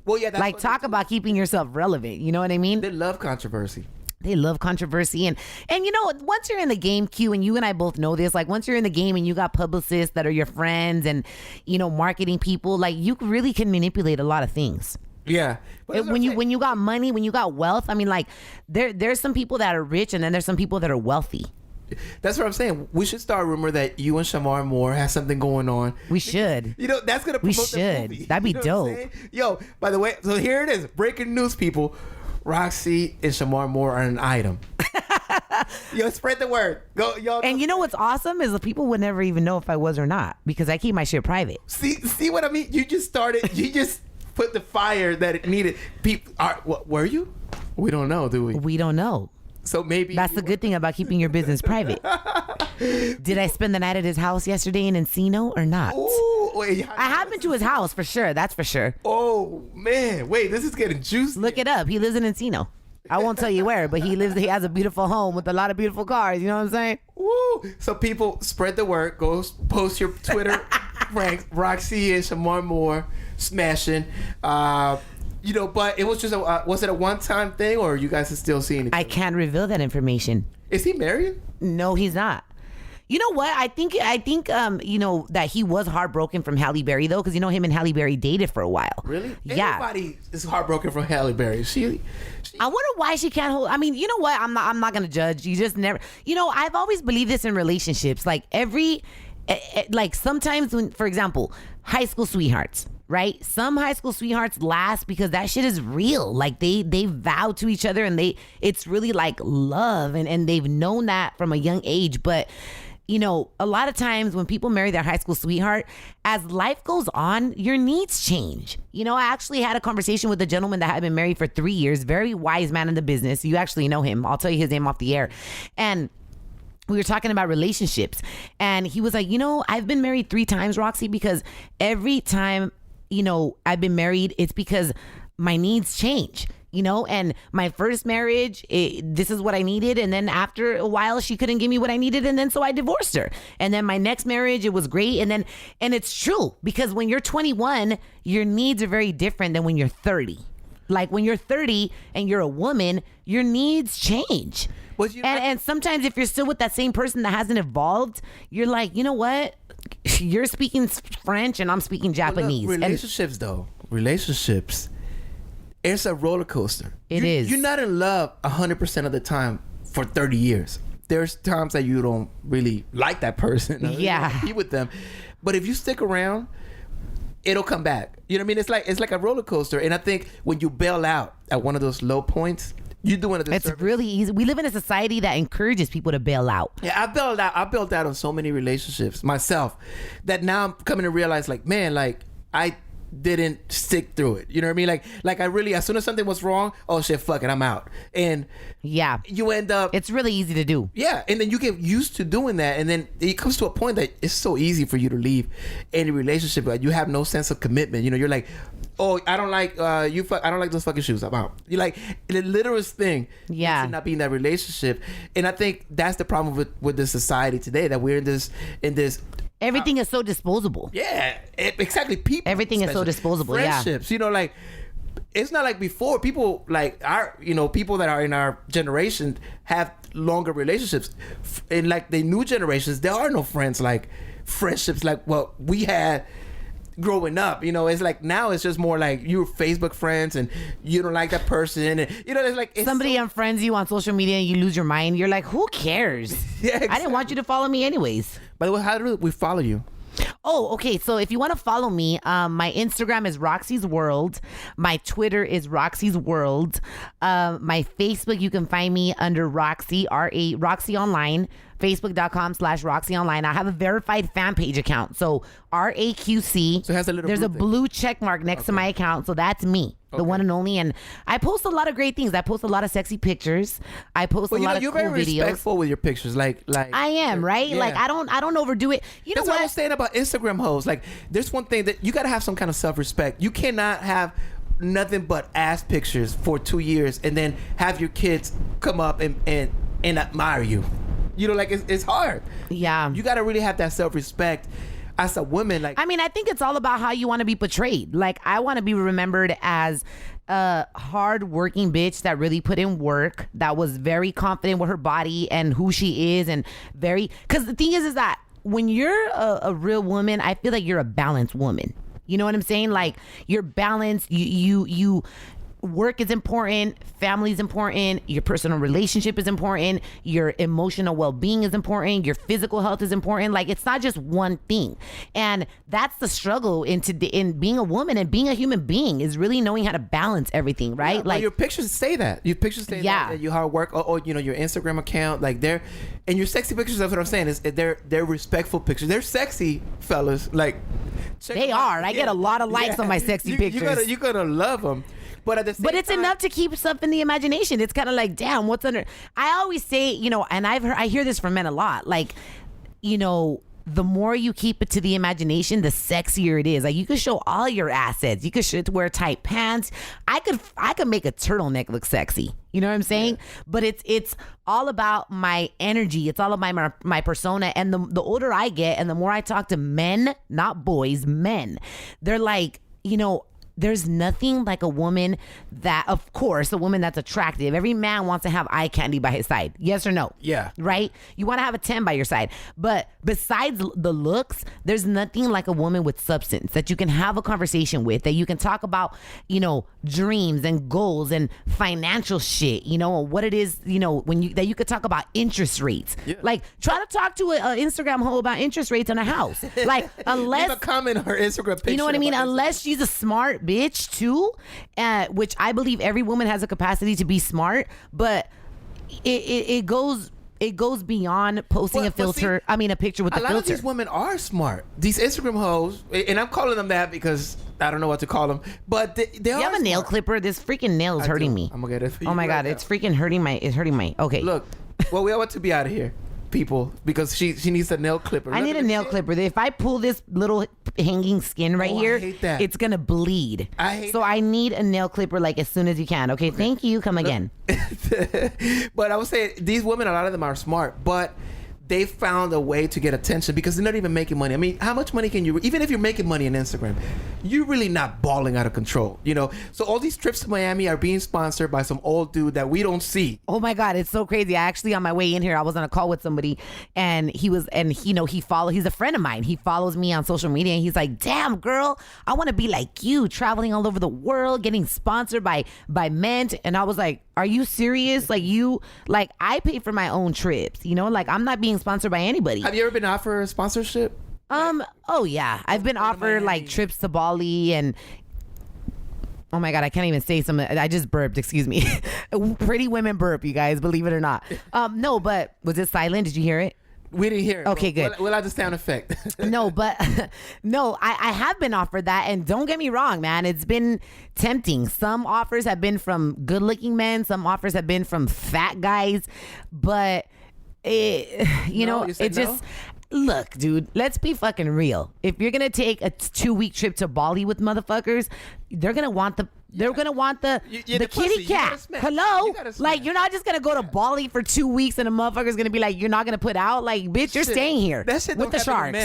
Well, yeah, that's like, talk about keeping yourself relevant. You know what I mean? They love controversy. They love controversy. And you know, once you're in the game, Q, and you and I both know this, like, once you're in the game and you got publicists that are your friends and, you know, marketing people, like, you really can manipulate a lot of things. Yeah. When you got money, when you got wealth, I mean, like, there's some people that are rich and then there's some people that are wealthy. That's what I'm saying. We should start a rumor that you and Shamar Moore have something going on. We should. You know, that's gonna promote the movie. That'd be dope. Yo, by the way, so here it is. Breaking news, people. RaqC and Shamar Moore are an item. Yo, spread the word. Go, y'all. And you know what's awesome is the people would never even know if I was or not because I keep my shit private. See what I mean? You just started. You just put the fire that it needed. People, what were you? We don't know, do we? We don't know. So maybe that's the good thing about keeping your business private. Did I spend the night at his house yesterday in Encino or not? Ooh, wait, I have been to his house for sure. That's for sure. Oh man, wait, this is getting juicy. Look it up. He lives in Encino. I won't tell you where, but he has a beautiful home with a lot of beautiful cars. You know what I'm saying? Woo! So people, spread the word. Go post your Twitter ranks. RaqC and Shamar Moore smashing. You know, but it was just was it a one-time thing, or you guys are still seeing it? I can't reveal that information. Is he married? No, he's not. You know what? I think you know, that he was heartbroken from Halle Berry though, because you know him and Halle Berry dated for a while. Really? Yeah. Everybody is heartbroken from Halle Berry. She I wonder why she can't hold. I mean, you know what? I'm not gonna judge. You just never. You know, I've always believed this in relationships. Like like sometimes when, for example, high school sweethearts. Right? Some high school sweethearts last because that shit is real. Like they vow to each other and it's really like love and they've known that from a young age. But you know, a lot of times when people marry their high school sweetheart, as life goes on, your needs change. You know, I actually had a conversation with a gentleman that had been married for 3 years, very wise man in the business. You actually know him. I'll tell you his name off the air. And we were talking about relationships and he was like, you know, I've been married 3 times, RaqC, because every time, you know, I've been married, it's because my needs change, you know, and my first marriage, this is what I needed. And then after a while, she couldn't give me what I needed. And then so I divorced her. And then my next marriage, it was great. And it's true because when you're 21, your needs are very different than when you're 30. Like when you're 30 and you're a woman, your needs change. And sometimes if you're still with that same person that hasn't evolved, you're like, you know what? You're speaking French and I'm speaking Japanese. Well, look, relationships, it's a roller coaster. It is. You're not in love 100% of the time for 30 years. There's times that you don't really like that person. Yeah. Be with them. But if you stick around, it'll come back. You know what I mean? It's like a roller coaster. And I think when you bail out at one of those low points, you're doing a disservice. It's really easy. We live in a society that encourages people to bail out. Yeah, I bailed out on so many relationships myself that now I'm coming to realize, like, man, like I didn't stick through it. You know what I mean? Like I really, as soon as something was wrong, oh shit, fuck it, I'm out. And yeah, you end up. It's really easy to do. Yeah, and then you get used to doing that, and then it comes to a point that it's so easy for you to leave any relationship. Like you have no sense of commitment. You know, you're like, oh, I don't like you. I don't like those fucking shoes. I'm out. You're like the littlest thing. Yeah, to not be in that relationship, and I think that's the problem with the society today, that we're in this. Everything is so disposable. Yeah, exactly. People. Everything is so disposable. Friendships, yeah. You know, like it's not like before. People like people that are in our generation have longer relationships. In like the new generations, there are no friendships like what we had growing up. You know, it's like now it's just more like you're Facebook friends and you don't like that person, and you know, it's like somebody unfriends you on social media and you lose your mind. You're like, who cares? Yeah, exactly. I didn't want you to follow me anyways. By the way, how do we follow you? Oh, okay. So if you want to follow me, my Instagram is RaqC's World. My Twitter is RaqC's World. My Facebook, you can find me under RaqC, RaqC Online. Facebook.com/RaqC Online. I have a verified fan page account. So RaqC. So it has a little there's a blue check mark next to my account. So that's me, the one and only. And I post a lot of great things. I post a lot of sexy pictures. I post a lot of cool videos. You're very respectful with your pictures. Like I am, right? Yeah. Like I don't overdo it. You know what I was saying about Instagram hoes. Like there's one thing that you got to have some kind of self-respect. You cannot have nothing but ass pictures for 2 years and then have your kids come up and admire you. You know, like it's hard. Yeah. You got to really have that self-respect as a woman. Like, I mean, I think it's all about how you want to be portrayed. Like, I want to be remembered as a hard-working bitch that really put in work, that was very confident with her body and who she is, and very... Because the thing is that when you're a real woman, I feel like you're a balanced woman. You know what I'm saying? Like, you're balanced. You work is important, family is important, your personal relationship is important, your emotional well-being is important, your physical health is important. Like, it's not just one thing. And that's the struggle in being a woman and being a human being, is really knowing how to balance everything, right? Yeah, like, your pictures say that. Your pictures say that you hard work, or you know, your Instagram account, like they're, and your sexy pictures, that's what I'm saying, is they're respectful pictures. They're sexy, fellas. Like, they are. I get a lot of likes on my sexy pictures. You're gonna love them. But at the same it's time, enough to keep stuff in the imagination. It's kind of like, damn, what's under? I always say, you know, and I hear this from men a lot. Like, you know, the more you keep it to the imagination, the sexier it is. Like, you could show all your assets. You could wear tight pants. I could make a turtleneck look sexy. You know what I'm saying? Yeah. But it's all about my energy. It's all about my persona. And the older I get, and the more I talk to men, not boys, men, they're like, you know, there's nothing like a woman that, of course, a woman that's attractive. Every man wants to have eye candy by his side. Yes or no? Yeah. Right? You want to have a 10 by your side. But besides the looks, there's nothing like a woman with substance that you can have a conversation with, that you can talk about, you know, dreams and goals and financial shit, you know, what it is, you know, that you could talk about interest rates. Yeah. Like, try to talk to an Instagram hoe about interest rates on a house. Like, unless... Leave a comment on her Instagram picture. You know what I mean? Unless she's a smart bitch too, which I believe every woman has a capacity to be smart, but it goes beyond posting a filter. I mean, a picture with a filter. A lot of these women are smart. These Instagram hoes, and I'm calling them that because I don't know what to call them, but they are. You have a nail clipper? This freaking nail is hurting me. I'm gonna get it. Oh my god, it's freaking hurting my. It's hurting my. Okay. Look, well, we want to be out of here, people, because she needs a nail clipper. I need a nail clipper. If I pull this little hanging skin right here, I hate that. It's gonna bleed. I need a nail clipper like as soon as you can. Okay. Thank you. Come again. But I would say these women, a lot of them are smart, but they found a way to get attention because they're not even making money. I mean, how much money can you, even if you're making money on Instagram, you're really not balling out of control, you know? So all these trips to Miami are being sponsored by some old dude that we don't see. Oh my God, it's so crazy. I actually, on my way in here, I was on a call with somebody and he's a friend of mine. He follows me on social media and he's like, damn girl, I want to be like you, traveling all over the world, getting sponsored by men. And I was like, are you serious? Like I pay for my own trips, you know, like I'm not being sponsored by anybody. Have you ever been offered a sponsorship? Oh yeah. I've been offered like trips to Bali and oh my God, I can't even say something. I just burped, excuse me. Pretty women burp, you guys, believe it or not. No, but was it silent? Did you hear it? We didn't hear it. Okay, good. We'll have the sound effect. No, but no, I have been offered that. And don't get me wrong, man. It's been tempting. Some offers have been from good looking men. Some offers have been from fat guys. But, look, dude, let's be fucking real. If you're going to take a 2-week trip to Bali with motherfuckers, they're going to want the kitty pussy. cat. Hello? Like, you're not just going to go to Bali for 2 weeks and a motherfucker's going to be like, you're not going to put out? Like, bitch, you're staying here that shit with the sharks.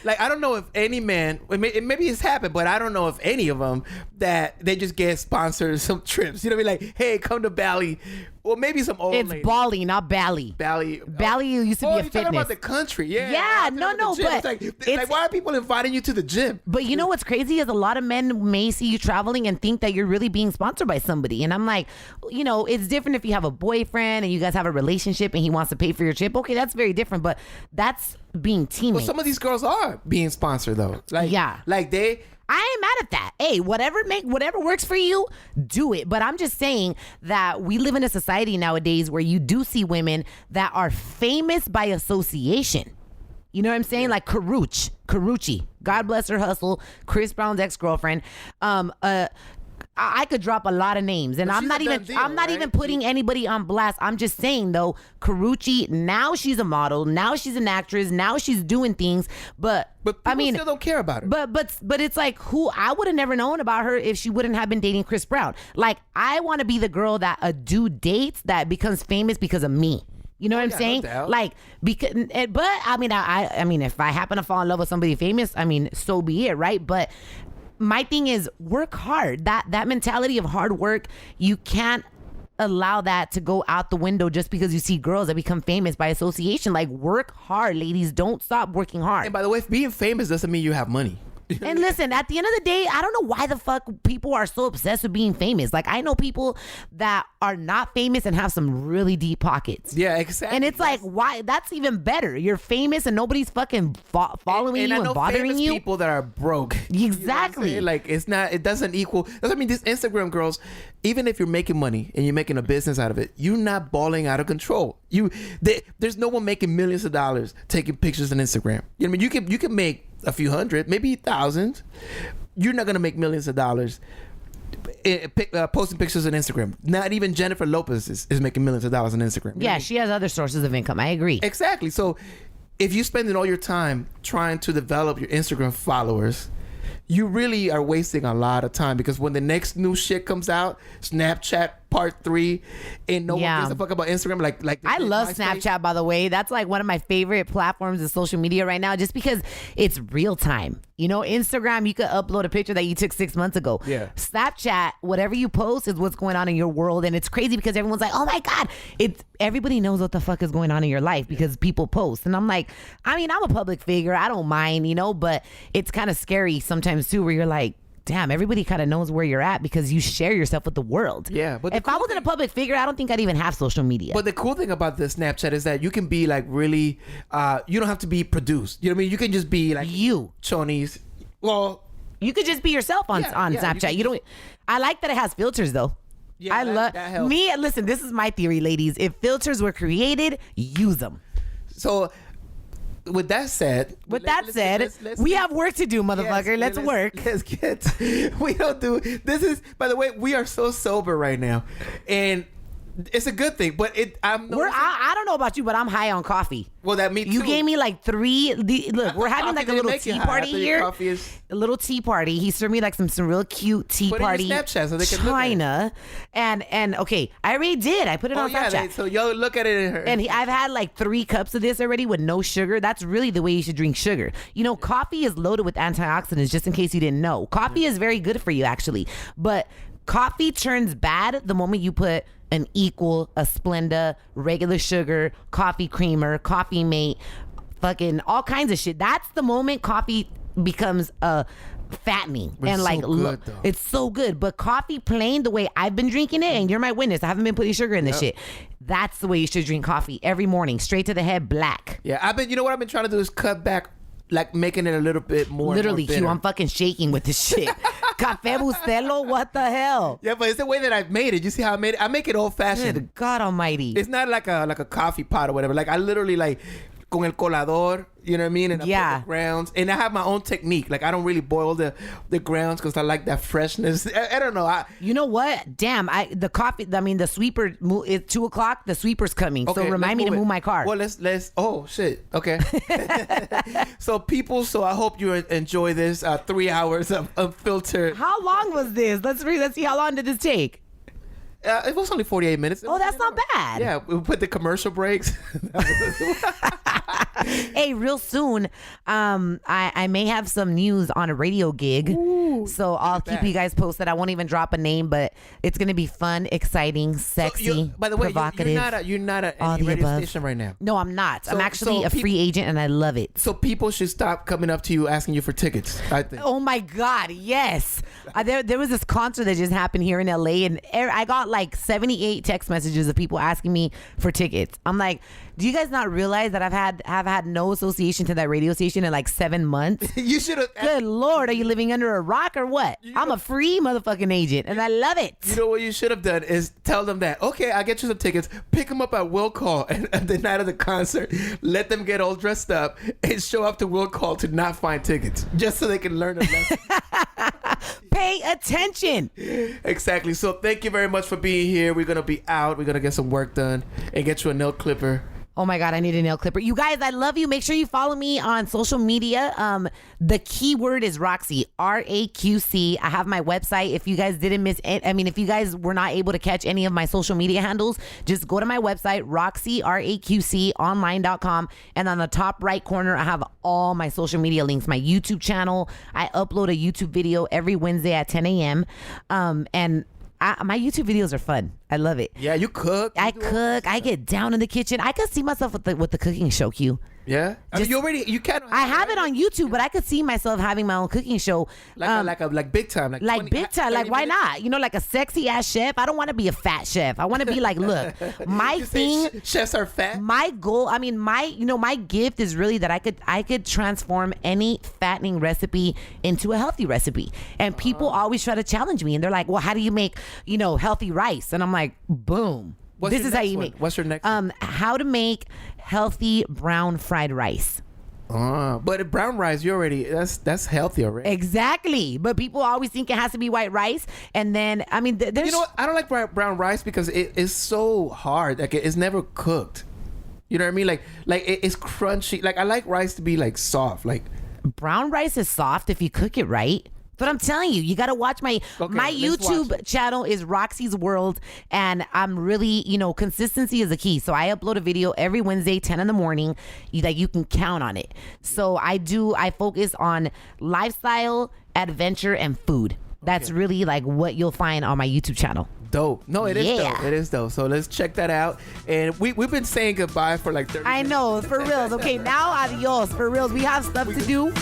like, I don't know if any man, maybe it's happened, but I don't know if any of them that they just get sponsored some trips. You know what I mean? Like, hey, come to Bali. Or maybe some old lady. It's Bali, not Bali. Bali used to be a fitness. Talking about the country. Yeah, no, but it's why are people inviting you to the gym? But you know what's crazy is a lot of men may see you traveling and think that you're really being sponsored by somebody. And I'm like, you know, it's different if you have a boyfriend and you guys have a relationship and he wants to pay for your trip. Okay, that's very different, but that's being teammates. Well, some of these girls are being sponsored though. Like, yeah. Like I ain't mad at that. Hey, whatever works for you, do it. But I'm just saying that we live in a society nowadays where you do see women that are famous by association. You know what I'm saying? Yeah. Like Karuchi. God bless her hustle. Chris Brown's ex-girlfriend. I could drop a lot of names, and But I'm she's not a even done deal, I'm not right? even putting anybody on blast. I'm just saying though, Karuchi, now she's a model, now she's an actress, now she's doing things, but But people I mean, still don't care about her. but it's like, who I would have never known about her if she wouldn't have been dating Chris Brown. Like, I want to be the girl that a dude dates that becomes famous because of me. You know what I'm yeah, no saying? doubt. Like, because, but I mean, I mean, if I happen to fall in love with somebody famous, I mean, so be it, right? But my thing is, work hard. That mentality of hard work, you can't allow that to go out the window just because you see girls that become famous by association. Like, work hard, ladies. Don't stop working hard. And by the way, being famous doesn't mean you have money. And listen, at the end of the day, I don't know why the fuck people are so obsessed with being famous. Like, I know people that are not famous and have some really deep pockets. Yeah, exactly. And it's like, why? That's even better. You're famous and nobody's fucking following you I know and bothering famous you. people that are broke. You know what I'm Exactly. saying? Like, it's not. It doesn't equal. That's what I mean. These Instagram girls, even if you're making money and you're making a business out of it, you're not balling out of control. There's no one making millions of dollars taking pictures on Instagram. You know what I mean? You can make a few hundred, maybe thousands. You're not gonna make millions of dollars posting pictures on Instagram. Not even Jennifer Lopez is making millions of dollars on Instagram. You know what I Yeah, mean? she has other sources of income. I agree. Exactly. So if you're spending all your time trying to develop your Instagram followers, you really are wasting a lot of time, because when the next new shit comes out, Snapchat Part 3, and no Yeah. one gives a fuck about Instagram, like I love MySpace. Snapchat, by the way. That's like one of my favorite platforms of social media right now, just because it's real time. You know, Instagram, you could upload a picture that you took 6 months ago. Yeah. Snapchat, whatever you post is what's going on in your world. And it's crazy because everyone's like, oh my God, everybody knows what the fuck is going on in your life because people post. And I'm like, I mean, I'm a public figure. I don't mind, you know, but it's kind of scary sometimes too, where you're like, damn, everybody kind of knows where you're at because you share yourself with the world. Yeah, but the if I cool wasn't a thing- public figure, I don't think I'd even have social media. But the cool thing about the Snapchat is that you can be like really, you don't have to be produced. You know what I mean? You can just be like you. chonies. Well, You could just be yourself on Yeah, yeah, Snapchat. you You don't. I like that it has filters though. Yeah, I that- love that helps. me. Listen, this is my theory, ladies. If filters were created, use them. so with that said, let's we get- have work to do, motherfucker. Yes, Let's work. Let's get. We don't do. This is, by the way, we are so sober right now, and it's a good thing. But I'm. I don't know about you, but I'm high on coffee. Well, that me too. You gave me like three. Look, we're having like a Coffee little didn't make you tea high. I party thought your here. coffee is- A little tea party. He served me like some real cute tea Put it in party. Snapchat so they can look at it. China, and okay, I already did. I put it Oh on yeah. Snapchat. So yo, look at it. And I've had like 3 cups of this already with no sugar. That's really the way you should drink sugar. You know, coffee is loaded with antioxidants, just in case you didn't know. Coffee is very good for you, actually. But coffee turns bad the moment you put an Equal, a Splenda, regular sugar, coffee creamer, coffee mate, fucking all kinds of shit. That's the moment coffee becomes fattening. But it's And like, so good, though. it's so good. But coffee plain, the way I've been drinking it, and you're my witness, I haven't been putting sugar in this shit. That's the way you should drink coffee every morning, straight to the head, black. Yeah, you know what I've been trying to do is cut back, like making it a little bit more. Literally, more bitter. Hugh, I'm fucking shaking with this shit. Café Bustelo, what the hell? Yeah, but it's the way that I've made it. You see how I made it? I make it old fashioned. Good God Almighty. It's not like a coffee pot or whatever. Like I literally like con el colador, you know what I mean? And I Yeah. put the grounds. And I have my own technique. Like I don't really boil the grounds because I like that freshness. I don't know. You know what? Damn, the sweeper, it's 2:00. The sweeper's coming. So Okay, remind me let's to it. move my car. Well, let's. Oh shit. Okay. So I hope you enjoy this 3 hours of unfiltered. How long was this? Let's see. How long did this take? It was only 48 minutes. Oh, that's not bad. Yeah, we put the commercial breaks. Hey, real soon, I may have some news on a radio gig. So I'll keep back. you guys posted. I won't even drop a name, but it's gonna be fun, exciting, sexy, By the way, provocative. you're not at all any the radio above. station right now. No, I'm not. I'm So- actually so a free agent, and I love it. So people should stop coming up to you asking you for tickets, I think. Oh my God, yes. There was this concert that just happened here in LA, and I got like 78 text messages of people asking me for tickets. I'm like, do you guys not realize that I've had no association to that radio station in like 7 months? You should have. Good Lord, are you living under a rock or what? I'm a free motherfucking agent, and I love it. You know what you should have done is tell them that, okay, I get you some tickets, pick them up at Will Call and at the night of the concert, let them get all dressed up and show up to Will Call to not find tickets just so they can learn a lesson. Pay attention. Exactly. So thank you very much for being here. We're gonna be out. We're gonna get some work done and get you a nail clipper. Oh my God, I need a nail clipper. You guys, I love you. Make sure you follow me on social media. The keyword is RaqC, RaqC. I have my website. If you guys didn't miss it, if you guys were not able to catch any of my social media handles, just go to my website, RaqC, RaqC, online.com. And on the top right corner, I have all my social media links, my YouTube channel. I upload a YouTube video every Wednesday at 10 a.m. My YouTube videos are fun. I love it. Yeah, you cook. I cook. I get down in the kitchen. I could see myself with the cooking show, Q. Yeah, you can't. I have it on YouTube, but I could see myself having my own cooking show, like big time, like big time. Like why not? Like a sexy ass chef. I don't want to be a fat chef. I want to be like, look, my thing. Chefs are fat. My goal. My gift is really that I could transform any fattening recipe into a healthy recipe. And people always try to challenge me, and they're like, well, how do you make healthy rice? And I'm like, boom. This is how you make. What's your next one? How to make healthy brown fried rice. But brown rice, that's healthy already. Exactly. But people always think it has to be white rice. And then, there's... You know what? I don't like brown rice because it is so hard. Like, it's never cooked. You know what I mean? Like it's crunchy. Like, I like rice to be, like, soft. Like, brown rice is soft if you cook it right. But I'm telling you, you got to watch my YouTube channel is RaqC's World. And I'm really, consistency is the key. So I upload a video every Wednesday, 10 in the morning. You can count on it. So I focus on lifestyle, adventure, and food. That's really like what you'll find on my YouTube channel. Dope. No, it is dope. It is dope. So let's check that out. And we've been saying goodbye for like 30 minutes. I know, for reals. Okay, now adios. For reals. We have stuff to do.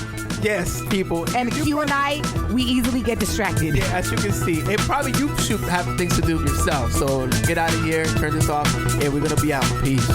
Yes, people. And Q and I, we easily get distracted. Yeah, as you can see. And probably you should have things to do yourself. So get out of here, turn this off, and we're going to be out. Peace.